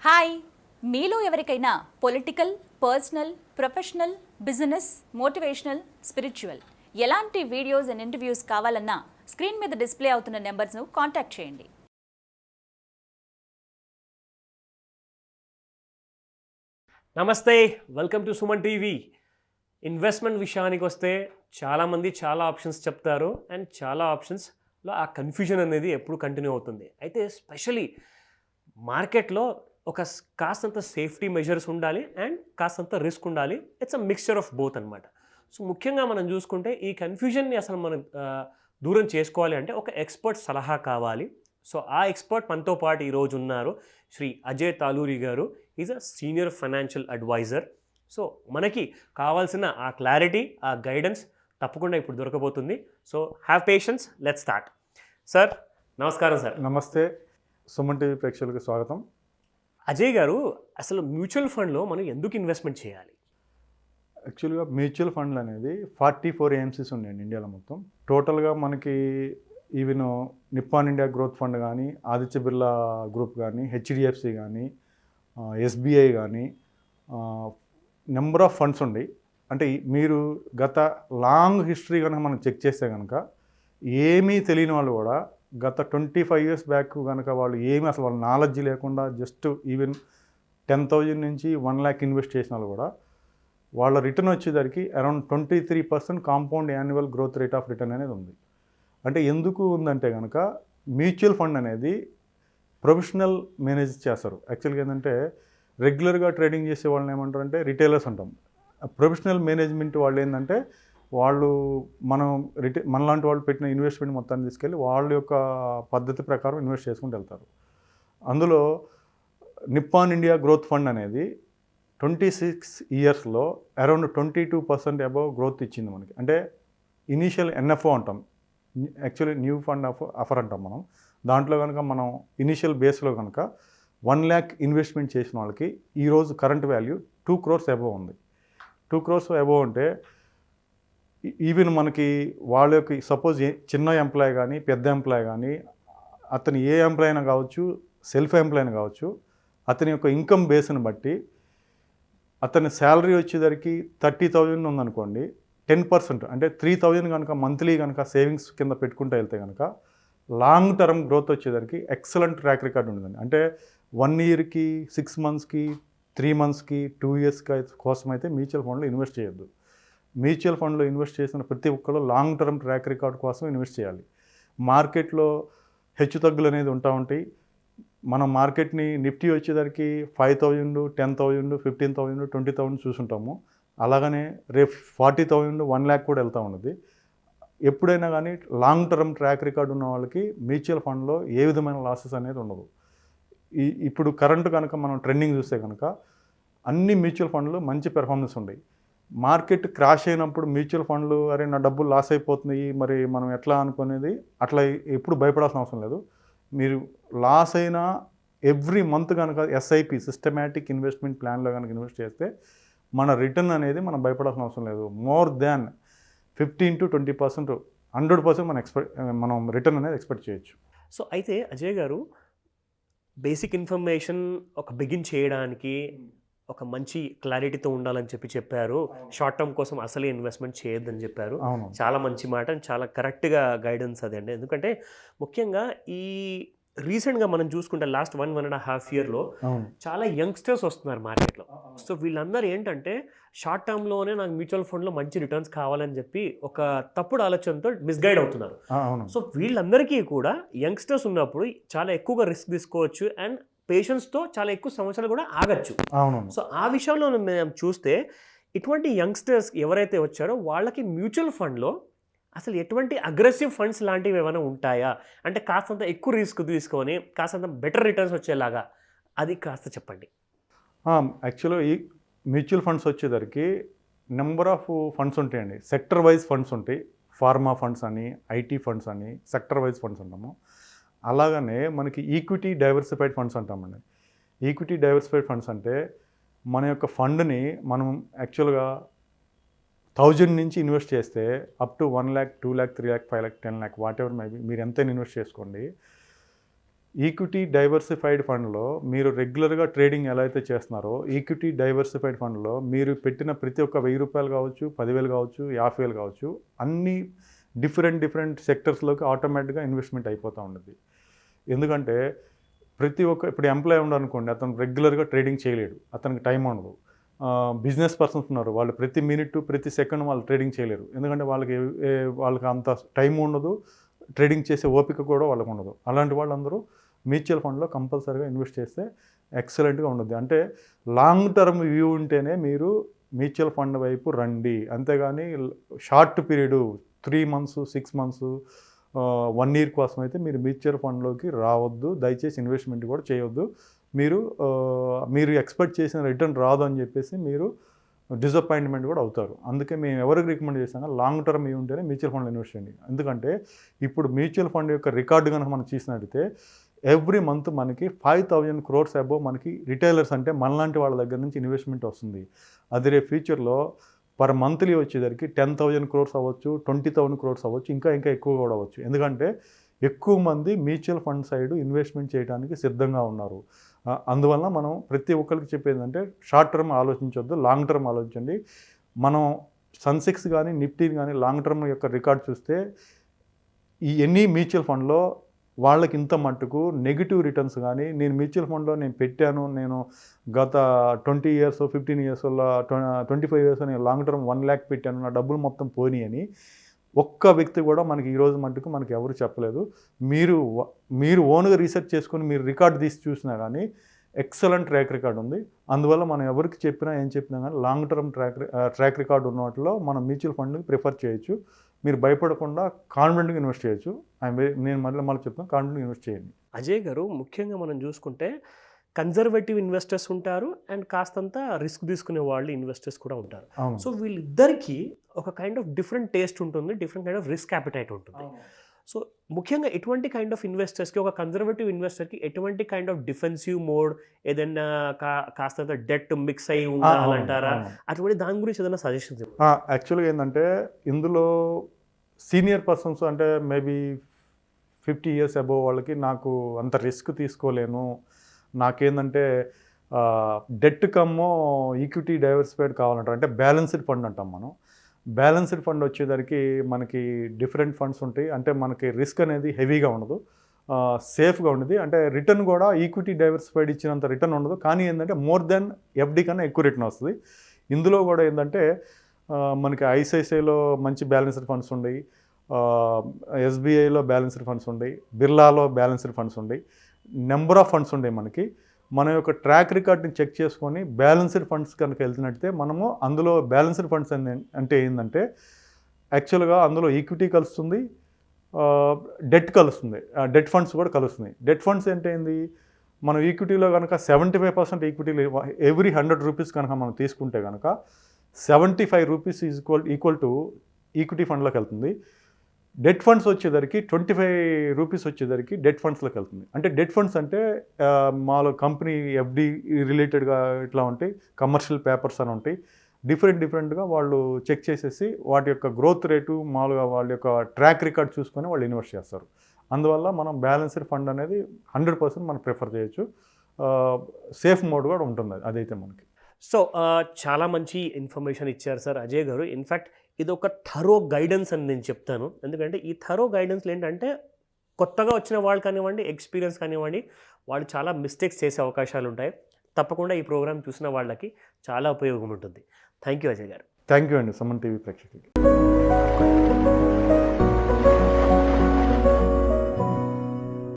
Hi, మీలో ఎవరికైనా political, personal, professional, business, motivational, spiritual ఎలాంటి వీడియోస్ అండ్ ఇంటర్వ్యూస్ కావాలన్నా స్క్రీన్ మీద డిస్ప్లే అవుతున్న నెంబర్స్ను కాంటాక్ట్ చేయండి. నమస్తే, welcome to Suman TV. Investment విషయానికి వస్తే చాలామంది చాలా ఆప్షన్స్ చెప్తారు అండ్ చాలా ఆప్షన్స్లో ఆ కన్ఫ్యూజన్ అనేది ఎప్పుడు కంటిన్యూ అవుతుంది. అయితే స్పెషలీ మార్కెట్లో కాస్తంత సేఫ్టీ మెజర్స్ ఉండాలి అండ్ కాస్తంత రిస్క్ ఉండాలి. It's a mixture of both అనమాట. సో ముఖ్యంగా మనం చూసుకుంటే ఈ కన్ఫ్యూజన్ని అసలు మనం దూరం చేసుకోవాలి అంటే ఒక ఎక్స్పర్ట్ సలహా కావాలి. సో ఆ ఎక్స్పర్ట్ మనతో పాటు ఈరోజు ఉన్నారు. Shri Ajay Taluri garu. Is a senior financial adviser. So మనకి కావాల్సిన ఆ క్లారిటీ, ఆ గైడెన్స్ తప్పకుండా ఇప్పుడు దొరకబోతుంది. So have patience, let's start. Sir నమస్కారం. సార్ నమస్తే, సుమన్ టీవీ ప్రేక్షకులకు స్వాగతం. అజయ్ గారు, అసలు మ్యూచువల్ ఫండ్లో మనం ఎందుకు ఇన్వెస్ట్మెంట్ చేయాలి? యాక్చువల్గా మ్యూచువల్ ఫండ్లు అనేది 44 ఏఎంసీస్ ఉన్నాయండి ఇండియాలో మొత్తం. టోటల్గా మనకి even Nippon India growth fund కానీ, ఆదిత్య బిర్లా గ్రూప్ కానీ, హెచ్డిఎఫ్సి కానీ, ఎస్బీఐ కానీ నెంబర్ ఆఫ్ ఫండ్స్ ఉన్నాయి. అంటే మీరు గత లాంగ్ హిస్టరీ కనుక మనం చెక్ చేస్తే కనుక ఏమీ తెలియని వాళ్ళు కూడా గత 25 years బ్యాక్ కనుక వాళ్ళు ఏమీ అసలు వాళ్ళ నాలెడ్జ్ లేకుండా జస్ట్ ఈవెన్ 10,000 నుంచి 1 lakh ఇన్వెస్ట్ చేసిన వాళ్ళు కూడా వాళ్ళ రిటర్న్ వచ్చేసరికి around 23% compound annual growth rate of return అనేది ఉంది. అంటే ఎందుకు ఉందంటే కనుక మ్యూచువల్ ఫండ్ అనేది ప్రొఫెషనల్ మేనేజ్ చేస్తారు. యాక్చువల్గా ఏంటంటే రెగ్యులర్గా ట్రేడింగ్ చేసే వాళ్ళని ఏమంటారు అంటే రిటైలర్స్ అంటాం. ప్రొఫెషనల్ మేనేజ్మెంట్ వాళ్ళు ఏంటంటే వాళ్ళు మనలాంటి వాళ్ళు పెట్టిన ఇన్వెస్ట్మెంట్ మొత్తాన్ని తీసుకెళ్ళి వాళ్ళ యొక్క పద్ధతి ప్రకారం ఇన్వెస్ట్ చేసుకుంటూ వెళ్తారు. అందులో నిప్పాన్ ఇండియా గ్రోత్ ఫండ్ అనేది 26 yearsలో అరౌండ్ 22% అబవ్ గ్రోత్ ఇచ్చింది మనకి. అంటే ఇనీషియల్ ఎన్ఎఫ్ఓ అంటాం, యాక్చువల్లీ న్యూ ఫండ్ ఆఫర్ అంటాం మనం. దాంట్లో కనుక మనం ఇనీషియల్ బేస్లో కనుక 1 lakh ఇన్వెస్ట్మెంట్ చేసిన వాళ్ళకి ఈరోజు కరెంట్ వాల్యూ 2 crores అబవ్ ఉంది. 2 crores అబవ్ అంటే ఈవెన్ మనకి వాళ్ళ యొక్క సపోజ్ చిన్న ఎంప్లాయ్ కానీ పెద్ద ఎంప్లాయ్ కానీ అతను ఏ ఎంప్లాయ్ అయినా కావచ్చు, సెల్ఫ్ ఎంప్లాయ్ అయినా కావచ్చు, అతని యొక్క ఇన్కమ్ బేస్ని బట్టి అతని శాలరీ వచ్చేసరికి 30,000 ఉందనుకోండి, 10% అంటే 3,000 కనుక మంత్లీ కనుక సేవింగ్స్ కింద పెట్టుకుంటూ వెళ్తే కనుక లాంగ్ టర్మ్ గ్రోత్ వచ్చేసరికి ఎక్సలెంట్ ట్రాక్ రికార్డ్ ఉంటుందండి. అంటే 1 yearకి, 6 monthsకి, 3 monthsకి, 2 years కోసం అయితే మ్యూచువల్ ఫండ్లో ఇన్వెస్ట్ చేయొద్దు. మ్యూచువల్ ఫండ్లో ఇన్వెస్ట్ చేసిన ప్రతి ఒక్కరు లాంగ్ టర్మ్ ట్రాక్ రికార్డ్ కోసం ఇన్వెస్ట్ చేయాలి. మార్కెట్లో హెచ్చుతగ్గులు అనేది ఉంటాయి. మనం మార్కెట్ని నిఫ్టీ వచ్చేసరికి 5,000, 10,000, 15,000, 20,000 చూసుంటాము. అలాగనే రేపు 40,000, 1 lakh కూడా వెళ్తూ ఉన్నది. ఎప్పుడైనా కానీ లాంగ్ టర్మ్ ట్రాక్ రికార్డ్ ఉన్న వాళ్ళకి మ్యూచువల్ ఫండ్లో ఏ విధమైన లాసెస్ అనేది ఉండదు. ఇప్పుడు కరెంట్ కనుక మనం ట్రెండింగ్ చూస్తే కనుక అన్ని మ్యూచువల్ ఫండ్లు మంచి పెర్ఫార్మెన్స్ ఉన్నాయి. మార్కెట్ క్రాష్ అయినప్పుడు మ్యూచువల్ ఫండ్లు అరే నా డబ్బులు లాస్ అయిపోతున్నాయి మరి మనం ఎట్లా అనుకునేది అట్లా ఎప్పుడు భయపడాల్సిన అవసరం లేదు. మీరు లాస్ అయినా ఎవ్రీ మంత్ కనుక ఎస్ఐపి సిస్టమాటిక్ ఇన్వెస్ట్మెంట్ ప్లాన్లో కనుక ఇన్వెస్ట్ చేస్తే మన రిటర్న్ అనేది మనం భయపడాల్సిన అవసరం లేదు. మోర్ దాన్ 15 to 20%, 100% మనం రిటర్న్ అనేది ఎక్స్పెక్ట్ చేయొచ్చు. సో అయితే అజయ్ గారు, బేసిక్ ఇన్ఫర్మేషన్ బిగిన్ చేయడానికి ఒక మంచి క్లారిటీతో ఉండాలని చెప్పారు. షార్ట్ టర్మ్ కోసం అసలే ఇన్వెస్ట్మెంట్ చేయొద్దని చెప్పారు. చాలా మంచి మాట, చాలా కరెక్ట్గా గైడెన్స్ అదే అండి. ఎందుకంటే ముఖ్యంగా ఈ రీసెంట్గా మనం చూసుకుంటే లాస్ట్ 1.5 yearలో చాలా యంగ్స్టర్స్ వస్తున్నారు మార్కెట్లో. సో వీళ్ళందరూ ఏంటంటే షార్ట్ టర్మ్లోనే నాకు మ్యూచువల్ ఫండ్లో మంచి రిటర్న్స్ కావాలని చెప్పి ఒక తప్పుడు ఆలోచనతో మిస్గైడ్ అవుతున్నారు. సో వీళ్ళందరికీ కూడా యంగ్స్టర్స్ ఉన్నప్పుడు చాలా ఎక్కువగా రిస్క్ తీసుకోవచ్చు అండ్ పేషెన్స్తో చాలా ఎక్కువ సంవత్సరాలు కూడా ఆగచ్చు. సో ఆ విషయంలో మేము చూస్తే ఇటువంటి యంగ్స్టర్స్ ఎవరైతే వచ్చారో వాళ్ళకి మ్యూచువల్ ఫండ్లో అసలు ఎటువంటి అగ్రెసివ్ ఫండ్స్ లాంటివి ఏమైనా ఉంటాయా? అంటే కాస్తంత ఎక్కువ రిస్క్ తీసుకొని కాస్తంత బెటర్ రిటర్న్స్ వచ్చేలాగా అది కాస్త చెప్పండి. యాక్చువల్గా ఈ మ్యూచువల్ ఫండ్స్ వచ్చేసరికి నెంబర్ ఆఫ్ ఫండ్స్ ఉంటాయండి. సెక్టర్ వైజ్ ఫండ్స్ ఉంటాయి. ఫార్మా ఫండ్స్ అని, ఐటీ ఫండ్స్ అని సెక్టర్ వైజ్ ఫండ్స్ అంటాము. అలాగనే మనకి ఈక్విటీ డైవర్సిఫైడ్ ఫండ్స్ అంటామండి. ఈక్విటీ డైవర్సిఫైడ్ ఫండ్స్ అంటే మన యొక్క ఫండ్ని మనం యాక్చువల్గా 1,000 నుంచి ఇన్వెస్ట్ చేస్తే up to 1 lakh, 2 lakh, 3 lakh, 5 lakh, 10 lakh what ever maybe మీరు ఎంతైనా ఇన్వెస్ట్ చేసుకోండి. ఈక్విటీ డైవర్సిఫైడ్ ఫండ్లో మీరు రెగ్యులర్గా ట్రేడింగ్ ఎలా అయితే చేస్తున్నారో ఈక్విటీ డైవర్సిఫైడ్ ఫండ్లో మీరు పెట్టిన ప్రతి ఒక్క ₹1000 కావచ్చు, 10,000 కావచ్చు, 50,000 కావచ్చు, అన్ని డిఫరెంట్ సెక్టర్స్లోకి ఆటోమేటిక్గా ఇన్వెస్ట్మెంట్ అయిపోతూ ఉంటుంది. ఎందుకంటే ప్రతి ఒక్క ఇప్పుడు ఎంప్లాయ్ ఉన్నారనుకోండి, అతను రెగ్యులర్గా ట్రేడింగ్ చేయలేడు, అతనికి టైం ఉండదు. బిజినెస్ పర్సన్స్ ఉన్నారు, వాళ్ళు ప్రతి మినిట్ ప్రతి సెకండ్ వాళ్ళు ట్రేడింగ్ చేయలేరు. ఎందుకంటే వాళ్ళకి అంత టైం ఉండదు, ట్రేడింగ్ చేసే ఓపిక కూడా వాళ్ళకు ఉండదు. అలాంటి వాళ్ళందరూ మ్యూచువల్ ఫండ్లో కంపల్సరీగా ఇన్వెస్ట్ చేస్తే ఎక్సలెంట్గా ఉంటుంది. అంటే లాంగ్ టర్మ్ వ్యూ ఉంటేనే మీరు మ్యూచువల్ ఫండ్ వైపు రండి, అంతేగాని short period 3 months 6 months 1 year కోసం అయితే మీరు మ్యూచువల్ ఫండ్లోకి రావద్దు. దయచేసి ఇన్వెస్ట్మెంట్ కూడా చేయవద్దు. మీరు ఎక్స్పెక్ట్ చేసిన రిటర్న్ రాదు అని చెప్పేసి మీరు డిసప్పాయింట్మెంట్ కూడా అవుతారు. అందుకే మేము ఎవరికి రికమెండ్ చేస్తాం, లాంగ్ టర్మ్ ఇవి ఉంటేనే మ్యూచువల్ ఫండ్లో ఇన్వెస్ట్ చేయండి. ఎందుకంటే ఇప్పుడు మ్యూచువల్ ఫండ్ యొక్క రికార్డు కనుక మనం చూసినట్టయితే ఎవ్రీ మంత్ మనకి 5,000 crores అబోవ్ మనకి రిటైలర్స్ అంటే మనలాంటి వాళ్ళ దగ్గర నుంచి ఇన్వెస్ట్మెంట్ వస్తుంది. అది రేపు ఫ్యూచర్లో పర్ మంత్లీ వచ్చేసరికి 10,000 crores అవ్వచ్చు, 20,000 crores అవ్వచ్చు, ఇంకా ఎక్కువ కూడా అవ్వచ్చు. ఎందుకంటే ఎక్కువ మంది మ్యూచువల్ ఫండ్ సైడ్ ఇన్వెస్ట్మెంట్ చేయడానికి సిద్ధంగా ఉన్నారు. అందువల్ల మనం ప్రతి ఒక్కరికి చెప్పేది ఏంటంటే షార్ట్ టర్మ్ ఆలోచించొద్దు, లాంగ్ టర్మ్ ఆలోచించండి. మనం సెన్సెక్స్ కానీ నిఫ్టీ కానీ లాంగ్ టర్మ్ యొక్క రికార్డ్ చూస్తే ఈ ఎనీ మ్యూచువల్ ఫండ్లో వాళ్ళకి ఇంత మట్టుకు నెగిటివ్ రిటర్న్స్ కానీ, నేను మ్యూచువల్ ఫండ్లో నేను పెట్టాను, నేను గత 20 years 15 years 25 years నేను లాంగ్ టర్మ్ 1 lakh పెట్టాను, నా డబ్బులు మొత్తం పోనీ అని ఒక్క వ్యక్తి కూడా మనకి ఈరోజు మట్టుకు మనకి ఎవరు చెప్పలేదు. మీరు ఓన్గా రీసెర్చ్ చేసుకొని మీరు రికార్డ్ తీసి చూసినా కానీ ఎక్సలెంట్ ట్రాక్ రికార్డ్ ఉంది. అందువల్ల మనం ఎవరికి చెప్పినా ఏం చెప్పినా కానీ లాంగ్ టర్మ్ ట్రాక్ రికార్డ్ ఉన్న వాటిలో మనం మ్యూచువల్ ఫండ్ని ప్రిఫర్ చేయొచ్చు. మీరు భయపడకుండా కాన్ఫిడెంట్గా ఇన్వెస్ట్ చేయొచ్చు. నేను మళ్ళీ చెప్తాను, కాన్ఫిడెంట్గా ఇన్వెస్ట్ చేయండి. అజయ్ గారు, ముఖ్యంగా మనం చూసుకుంటే కన్జర్వేటివ్ ఇన్వెస్టర్స్ ఉంటారు అండ్ కాస్తంత రిస్క్ తీసుకునే వాళ్ళు ఇన్వెస్టర్స్ కూడా ఉంటారు. సో వీళ్ళిద్దరికి ఒక కైండ్ ఆఫ్ డిఫరెంట్ టేస్ట్ ఉంటుంది, different kind of risk appetite ఉంటుంది. సో ముఖ్యంగా ఎటువంటి కైండ్ ఆఫ్ ఇన్వెస్టర్స్కి, ఒక కన్జర్వేటివ్ ఇన్వెస్టర్కి ఎటువంటి కైండ్ ఆఫ్ డిఫెన్సివ్ మోడ్, ఏదైనా కాస్తంత డెట్ మిక్స్ అయి ఉండాలంటారా? అటువంటి దాని గురించి ఏదైనా సజెషన్స్? యాక్చువల్గా ఏంటంటే ఇందులో సీనియర్ పర్సన్స్ అంటే మేబీ 50 years అబోవ్ వాళ్ళకి నాకు అంత రిస్క్ తీసుకోలేను, నాకేంటంటే డెట్ కమ్మో ఈక్విటీ డైవర్సిఫైడ్ కావాలంటారు. అంటే బ్యాలెన్స్డ్ ఫండ్ అంటాం మనం. బ్యాలెన్స్డ్ ఫండ్ వచ్చేసరికి మనకి డిఫరెంట్ ఫండ్స్ ఉంటాయి. అంటే మనకి రిస్క్ అనేది హెవీగా ఉండదు, సేఫ్గా ఉండదు. అంటే రిటర్న్ కూడా ఈక్విటీ డైవర్సిఫైడ్ ఇచ్చినంత రిటర్న్ ఉండదు, కానీ ఏంటంటే మోర్ దెన్ ఎఫ్డి కన్నా ఎక్కువ రిటర్న్ వస్తుంది. ఇందులో కూడా ఏంటంటే మనకి ఐసిఐసిఐలో మంచి బ్యాలెన్స్డ్ ఫండ్స్ ఉన్నాయి, ఎస్బీఐలో బ్యాలెన్స్డ్ ఫండ్స్ ఉన్నాయి, బిర్లాలో బ్యాలెన్స్డ్ ఫండ్స్ ఉన్నాయి, నెంబర్ ఆఫ్ ఫండ్స్ ఉన్నాయి. మన యొక్క ట్రాక్ రికార్డ్ని చెక్ చేసుకొని బ్యాలెన్స్డ్ ఫండ్స్ కనుక వెళ్తున్నట్టయితే మనము అందులో బ్యాలెన్స్డ్ ఫండ్స్ అంటే ఏంటంటే యాక్చువల్గా అందులో ఈక్విటీ కలుస్తుంది, డెట్ కలుస్తుంది, డెట్ ఫండ్స్ కూడా కలుస్తుంది. డెట్ ఫండ్స్ అంటే ఏంది, మనం ఈక్విటీలో కనుక 75% ఈక్విటీలో ఎవ్రీ 100 rupees కనుక మనం తీసుకుంటే కనుక 75 rupees ఈక్వల్ టు ఈక్విటీ ఫండ్లోకి వెళ్తుంది. డెట్ ఫండ్స్ వచ్చేసరికి 25 rupees వచ్చేసరికి డెట్ ఫండ్స్లోకి వెళ్తుంది. అంటే డెట్ ఫండ్స్ అంటే మాలో కంపెనీ ఎఫ్డి రిలేటెడ్గా ఇట్లా ఉంటాయి, కమర్షియల్ పేపర్స్ అని ఉంటాయి. డిఫరెంట్గా వాళ్ళు చెక్ చేసేసి వాటి యొక్క గ్రోత్ రేటు మామూలుగా వాళ్ళ యొక్క ట్రాక్ రికార్డ్ చూసుకొని వాళ్ళు ఇన్వెస్ట్ చేస్తారు. అందువల్ల మనం బ్యాలెన్స్డ్ ఫండ్ అనేది 100% మనం ప్రిఫర్ చేయొచ్చు. సేఫ్ మోడ్ కూడా ఉంటుంది అదైతే మనకి. సో చాలా మంచి ఇన్ఫర్మేషన్ ఇచ్చారు సార్ అజయ్ గారు. ఇన్ఫ్యాక్ట్ ఇది ఒక థరో గైడెన్స్ అని నేను చెప్తాను. ఎందుకంటే ఈ థరో గైడెన్స్లో ఏంటంటే కొత్తగా వచ్చిన వాళ్ళు కానివ్వండి, ఎక్స్పీరియన్స్ కానివ్వండి, వాళ్ళు చాలా మిస్టేక్స్ చేసే అవకాశాలు ఉంటాయి. తప్పకుండా ఈ ప్రోగ్రామ్ చూసిన వాళ్ళకి చాలా ఉపయోగం ఉంటుంది. థ్యాంక్ యూ అజయ్ గారు. థ్యాంక్ యూ అండి సుమన్ టీవీ ప్రేక్షకులకి.